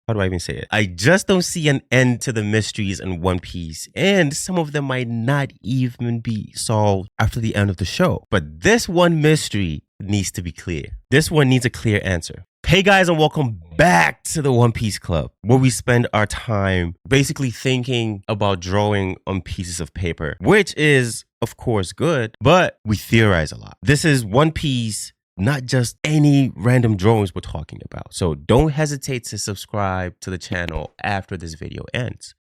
how do I even say it? I just don't see an end to the mysteries in One Piece, and some of them might not even be solved after the end of the show. But this one mystery needs to be clear. This one needs a clear answer. Hey guys, and welcome back to the One Piece Club, where we spend our time basically thinking about drawing on pieces of paper, which is, of course, good, but we theorize a lot. This is One Piece, not just any random drawings we're talking about. So don't hesitate to subscribe to the channel after this video ends.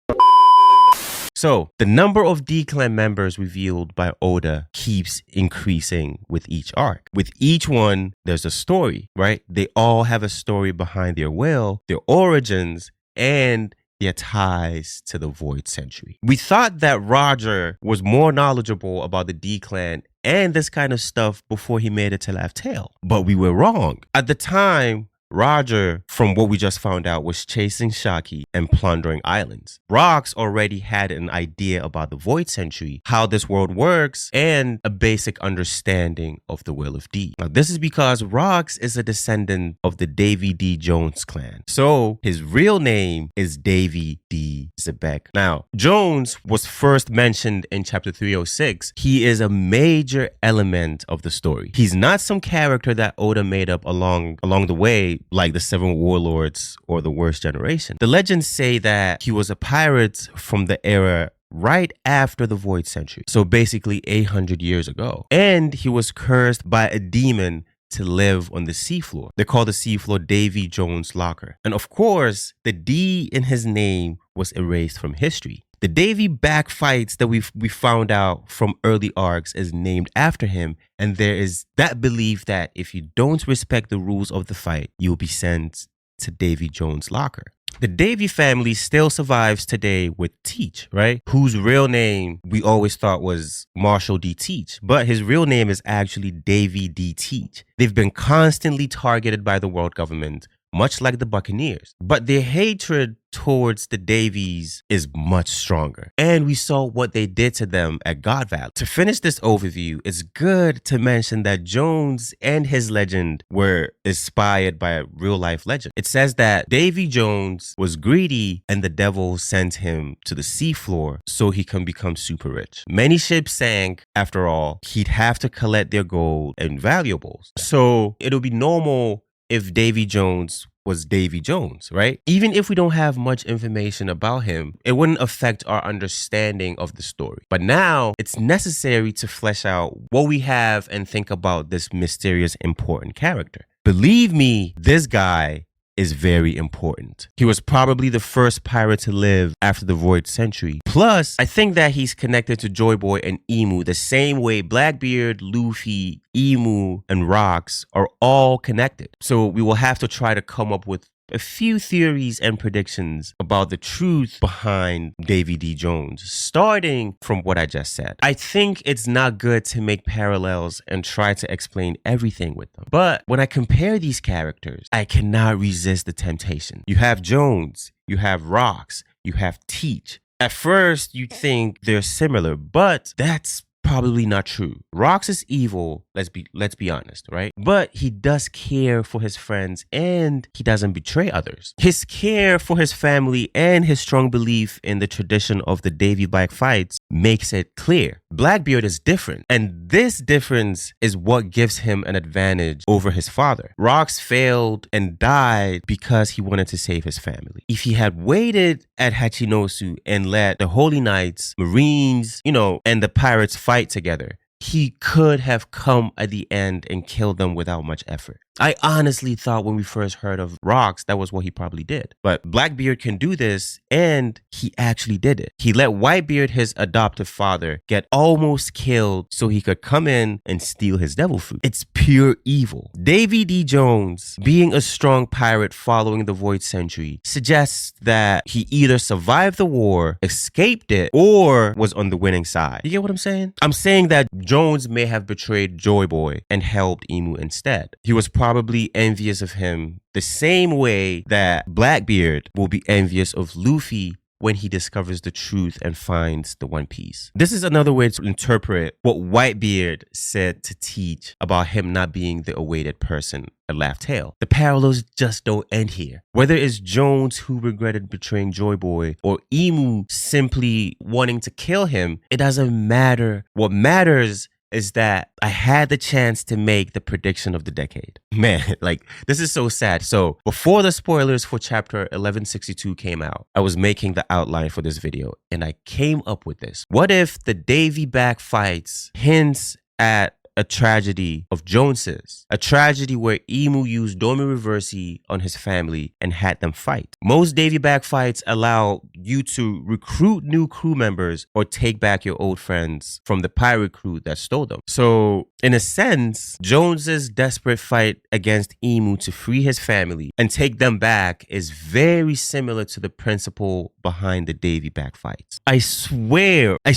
So, the number of D-Clan members revealed by Oda keeps increasing with each arc. With each one, there's a story, right? They all have a story behind their will, their origins, and their ties to the Void Century. We thought that Roger was more knowledgeable about the D-Clan and this kind of stuff before he made it to Laugh Tale, but we were wrong. At the time, Roger, from what we just found out, was chasing Shaki and plundering islands. Rox already had an idea about the Void Century, how this world works, and a basic understanding of the Will of D. Now, this is because Rox is a descendant of the Davy D Jones clan. So, his real name is Davy D Xebec. Now, Jones was first mentioned in chapter 306. He is a major element of the story. He's not some character that Oda made up along the way, like the Seven Warlords or the Worst Generation. The legends say that he was a pirate from the era right after the Void Century, so basically 800 years ago. And he was cursed by a demon to live on the seafloor. They call the seafloor Davy Jones Locker. And of course, the D in his name was erased from history. The Davy Back Fights that we found out from early arcs is named after him, and there is that belief that if you don't respect the rules of the fight, you'll be sent to Davy Jones Locker. The Davy family still survives today with Teach, right? Whose real name we always thought was Marshall D. Teach, but his real name is actually Davy D. Teach. They've been constantly targeted by the world government, much like the Buccaneers. But their hatred towards the Davies is much stronger. And we saw what they did to them at God Valley. To finish this overview, it's good to mention that Jones and his legend were inspired by a real-life legend. It says that Davy Jones was greedy and the devil sent him to the seafloor so he can become super rich. Many ships sank. After all, he'd have to collect their gold and valuables. So it'll be normal if Davy Jones was Davy Jones, right? Even if we don't have much information about him, it wouldn't affect our understanding of the story. But now it's necessary to flesh out what we have and think about this mysterious, important character. Believe me, this guy is very important. He was probably the first pirate to live after the Void Century. Plus, I think that he's connected to Joy Boy and Imu the same way Blackbeard, Luffy, Imu, and Rox are all connected. So we will have to try to come up with a few theories and predictions about the truth behind Davy D. Jones, starting from what I just said. I think it's not good to make parallels and try to explain everything with them. But when I compare these characters, I cannot resist the temptation. You have Jones, you have Rox, you have Teach. At first, you think they're similar, but that's probably not true. Rox is evil, let's be honest, right? But he does care for his friends and he doesn't betray others. His care for his family and his strong belief in the tradition of the Davy Back Fights makes it clear. Blackbeard is different, and this difference is what gives him an advantage over his father. Rox failed and died because he wanted to save his family. If he had waited at Hachinosu and let the Holy Knights, Marines, and the pirates fight together, he could have come at the end and killed them without much effort. I honestly thought when we first heard of Rox, that was what he probably did. But Blackbeard can do this, and he actually did it. He let Whitebeard, his adoptive father, get almost killed so he could come in and steal his devil fruit. It's pure evil. Davy D. Jones, being a strong pirate following the Void Century, suggests that he either survived the war, escaped it, or was on the winning side. You get what I'm saying? I'm saying that Jones may have betrayed Joy Boy and helped Imu instead. He was probably envious of him the same way that Blackbeard will be envious of Luffy when he discovers the truth and finds the One Piece. This is another way to interpret what Whitebeard said to Teach about him not being the awaited person at Laugh Tale. The parallels just don't end here. Whether it's Jones who regretted betraying Joy Boy or Imu simply wanting to kill him, it doesn't matter. What matters is that I had the chance to make the prediction of the decade. Man, like, this is so sad. So before the spoilers for chapter 1162 came out, I was making the outline for this video and I came up with this. What if the Davy Back Fights hints at a tragedy of Jones's, a tragedy where Imu used Domi Reversi on his family and had them fight. Most Davy Back Fights allow you to recruit new crew members or take back your old friends from the pirate crew that stole them. So in a sense, Jones's desperate fight against Imu to free his family and take them back is very similar to the principle behind the Davy Back Fights. I swear I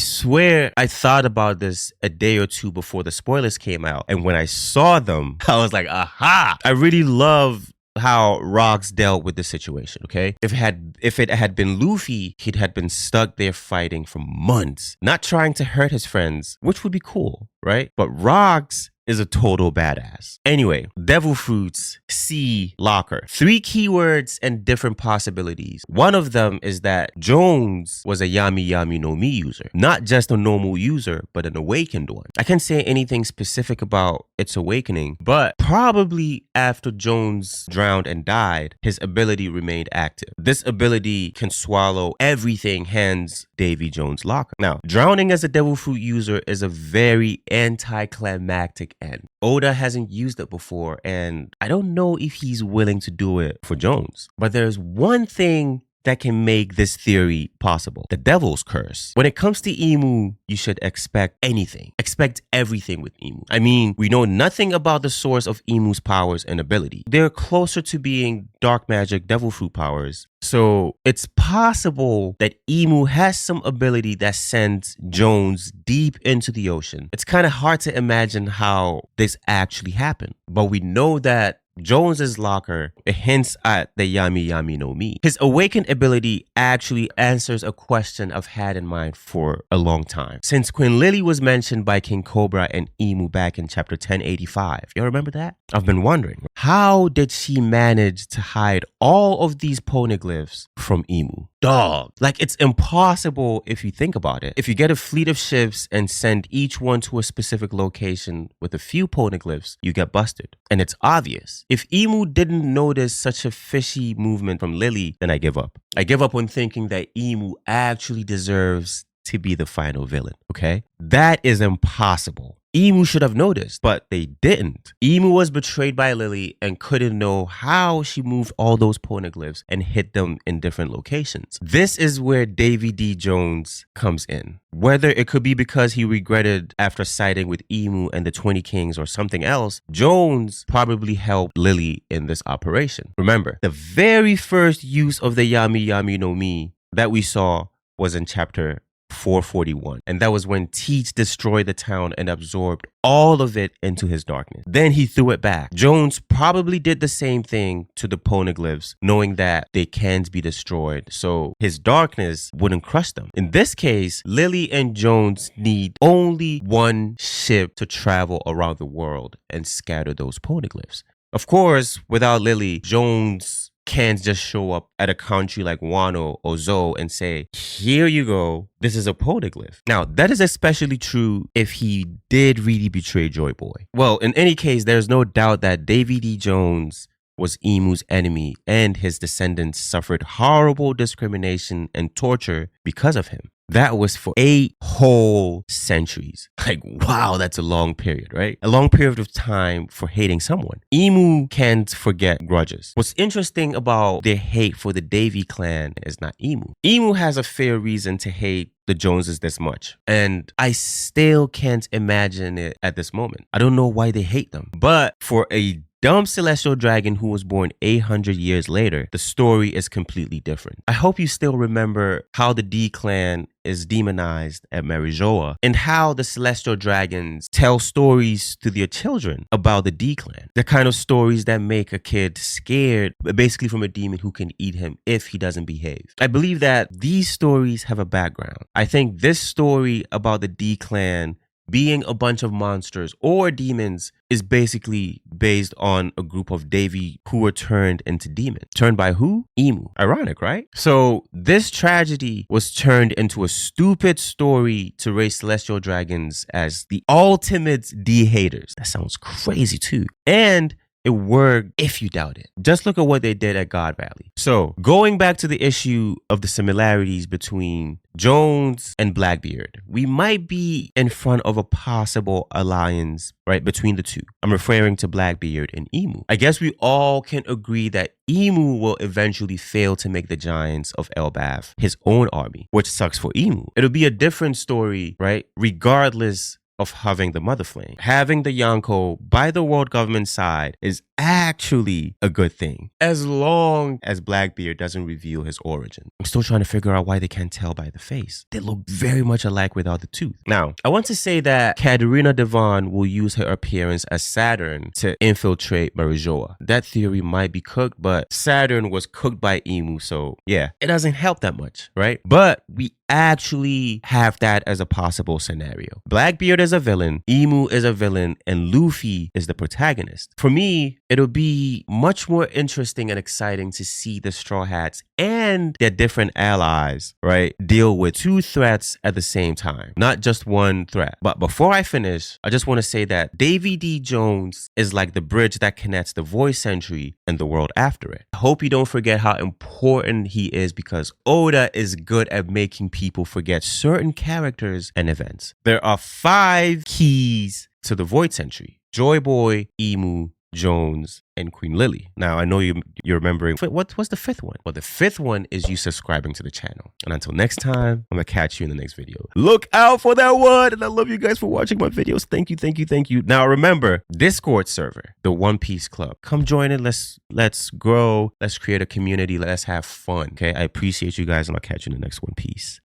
thought about this a day or two before the spoilers came out, and when I saw them, I was like, aha! I really love how Rocks dealt with the situation, okay? If it had been Luffy, he'd had been stuck there fighting for months, not trying to hurt his friends, which would be cool, right? But Rocks is a total badass. Anyway, Devil Fruits, C, Locker. 3 keywords and different possibilities. One of them is that Jones was a Yami Yami no Mi user. Not just a normal user, but an awakened one. I can't say anything specific about its awakening, but probably after Jones drowned and died, his ability remained active. This ability can swallow everything, hence Davy Jones Locker. Now, drowning as a Devil Fruit user is a very anticlimactic end. Oda hasn't used it before, and I don't know if he's willing to do it for Jones. But there's one thing that can make this theory possible: the Devil's Curse. When it comes to Imu, you should expect anything. Expect everything with Imu. I mean, we know nothing about the source of Imu's powers and ability. They're closer to being dark magic Devil Fruit powers. So it's possible that Imu has some ability that sends Jones deep into the ocean. It's kind of hard to imagine how this actually happened, but we know that Jones's locker hints at the Yami Yami no Mi. His awakened ability actually answers a question I've had in mind for a long time. Since Queen Lily was mentioned by King Cobra and Imu back in chapter 1085. You remember that? I've been wondering, how did she manage to hide all of these poneglyphs from Imu? Dog. Like, it's impossible if you think about it. If you get a fleet of ships and send each one to a specific location with a few poneglyphs, you get busted. And it's obvious. If Imu didn't notice such a fishy movement from Lily, then I give up. I give up on thinking that Imu actually deserves to be the final villain, okay? That is impossible. Imu should have noticed, but they didn't. Imu was betrayed by Lily and couldn't know how she moved all those poneglyphs and hid them in different locations. This is where Davy D. Jones comes in. Whether it could be because he regretted after siding with Imu and the 20 Kings or something else, Jones probably helped Lily in this operation. Remember, the very first use of the Yami Yami no Mi that we saw was in chapter 441, and that was when Teach destroyed the town and absorbed all of it into his darkness. Then he threw it back. Jones probably did the same thing to the poneglyphs, knowing that they can't be destroyed, so his darkness wouldn't crush them. In this case, Lily and Jones need only one ship to travel around the world and scatter those poneglyphs. Of course, without Lily, Jones can't just show up at a country like Wano or Zou and say, here you go, this is a poneglyph. Now, that is especially true if he did really betray Joy Boy. Well, in any case, there's no doubt that Davy D. Jones was Imu's enemy and his descendants suffered horrible discrimination and torture because of him. That was for 8 whole centuries. Like, wow, that's a long period, right? A long period of time for hating someone. Imu can't forget grudges. What's interesting about their hate for the Davy clan is not Imu. Imu has a fair reason to hate the Joneses this much, and I still can't imagine it at this moment. I don't know why they hate them, but for a dumb celestial dragon who was born 800 years later, the story is completely different. I hope you still remember how the D clan is demonized at Marijoa and how the celestial dragons tell stories to their children about the D clan. The kind of stories that make a kid scared, basically from a demon who can eat him if he doesn't behave. I believe that these stories have a background. I think this story about the D clan being a bunch of monsters or demons is basically based on a group of Davy who were turned into demons. Turned by who? Imu. Ironic, right? So this tragedy was turned into a stupid story to raise celestial dragons as the ultimate D haters. That sounds crazy too. And it worked if you doubt it. Just look at what they did at God Valley. So going back to the issue of the similarities between Jones and Blackbeard, we might be in front of a possible alliance, right, between the two. I'm referring to Blackbeard and Imu. I guess we all can agree that Imu will eventually fail to make the giants of Elbaph his own army, which sucks for Imu. It'll be a different story, right, regardless of having the Mother Flame. Having the Yonko by the world government side is actually a good thing, as long as Blackbeard doesn't reveal his origin. I'm still trying to figure out why they can't tell by the face. They look very much alike without the tooth. Now, I want to say that Katerina Devon will use her appearance as Saturn to infiltrate Marijoa. That theory might be cooked, but Saturn was cooked by Imu, so yeah, it doesn't help that much, right? But we actually have that as a possible scenario. Blackbeard is a villain, Imu is a villain, and Luffy is the protagonist. For me, it'll be much more interesting and exciting to see the Straw Hats and their different allies, right, deal with two threats at the same time, not just one threat. But before I finish, I just want to say that Davy D. Jones is like the bridge that connects the Void Century and the world after it. I hope you don't forget how important he is, because Oda is good at making people forget certain characters and events. There are 5 keys to the Void Century: Joy Boy, Imu, Jones, and Queen Lily. Now, I know you're remembering, what's the 5th one? Well, the 5th one is you subscribing to the channel. And until next time, I'm gonna catch you in the next video. Look out for that one! And I love you guys for watching my videos. Thank you, thank you, thank you. Now, remember, Discord server, the One Piece Club. Come join it. Let's grow. Let's create a community. Let's have fun. Okay, I appreciate you guys, and I'll catch you in the next one. Peace.